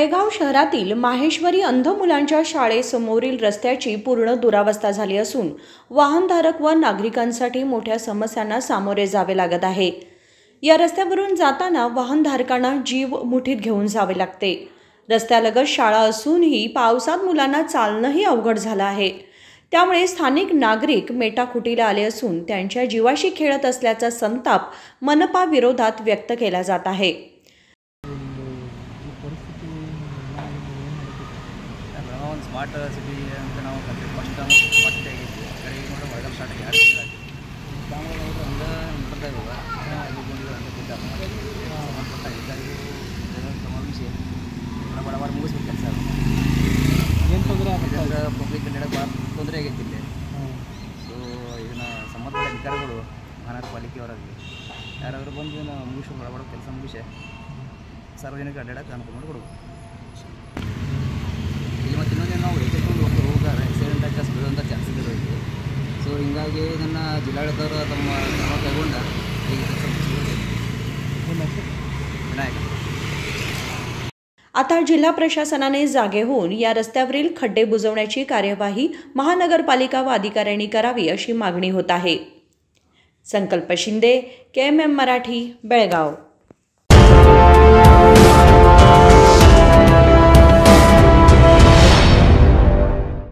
बेळगाव शहरातील माहेश्वरी अंध मुलांच्या शाळेसमोरील रस्त्याची पूर्ण दुरावस्था झाली असून वाहनधारक व नागरिकांसाठी मोठ्या समस्यांना सामोरे जावे लागत आहे। या रस्त्यावरून जाताना वाहनधारकांना जीव मुठीत घेऊन जावे लागते। रस्त्यालगत शाळा असूनही पावसात मुलांना चालणंही अवघड झालं आहे। त्यामुळे स्थानिक नागरिक मेटाकुटीला आले असून त्यांच्या जीवाशी खेळत असल्याचा संताप मनपा विरोधात व्यक्त केला जात आहे। ಸ್ಮಾರ್ಟ್ ಸಿಟಿ ಅಂತ ನಾವು ಕಲ್ತೀವಿ ಫಸ್ಟ್ ಟೈಮ್ ಸ್ಮಾರ್ಟ್ ಸಿಟಿ ಆಗೈತಿ ಕಡೆ ಈಗ ನೋಡ್ರೆ ಹೊರಗಡೆ ಸ್ಟಾರ್ಟ್ ಆಗಿ 2 ತಿಂಗಳು ಆಗಿ ಕಾಮಗಾರಿ ಹಂಗೆ ನೋಡ್ತಾ ಇವಾಗ ಅಲ್ಲಿಗೊಂಡು ಅಂತ ಕೊಟ್ಟಾರ ಸಂಬಂಧಪಟ್ಟ ಅಧಿಕಾರಿಗಳು ಸಮಾವೇಶ ಬಡಬಡ ಮುಗಿಸ್ಬೇಕು ಕೆಲಸ ಏನು ತೊಂದರೆ ಆಗುತ್ತೆ ಪಬ್ಲಿಕ್ ನಡೆಯೋಕೆ ಭಾಳ ತೊಂದರೆ ಆಗೈತಿ ಇಲ್ಲಿ। ಸೊ ಇದನ್ನು ಸಂಬಂಧಪಟ್ಟ ಅಧಿಕಾರಿಗಳು ಮಹಾನಗರ ಪಾಲಿಕೆಯವರಾಗಲಿ ಯಾರಾದರೂ ಬಂದು ಇದನ್ನು ಮುಗಿಸಿ ಬಡಬಡ ಕೆಲಸ ಮುಗಿಸಿ ಸಾರ್ವಜನಿಕ ಅಡ್ಡಾಡಕ್ಕೆ ಅನುಕೂಲ ಮಾಡಿಕೊಡ್ಬೇಕು। ಮತ್ತು ಇನ್ನೊಂದು ನಾವು ವೆಹಿಕಲ್ ಹೋಗ್ತಾರೆ ಆಕ್ಸಿಡೆಂಟ್ ಜಾಸ್ತಿ ಬೀಳುವಂಥ ಚಾನ್ಸಸ್ ಇರೋದು। ಸೊ ಹಿಂಗಾಗಿ ಇದನ್ನು ಜಿಲ್ಲಾಡಳಿತವರು ತಮ್ಮ ಕ್ರಮ ಕೈಗೊಂಡ ಈಗ विनायक। आता जिल्हा प्रशासनाने जागे होऊन या रस्त्यावरील खड्डे बुजवण्याची कार्यवाही महानगरपालिका व अधिकाऱ्यांनी करावी अशी मागणी होत आहे। संकल्प शिंदे, KMM मराठी, बेळगाव।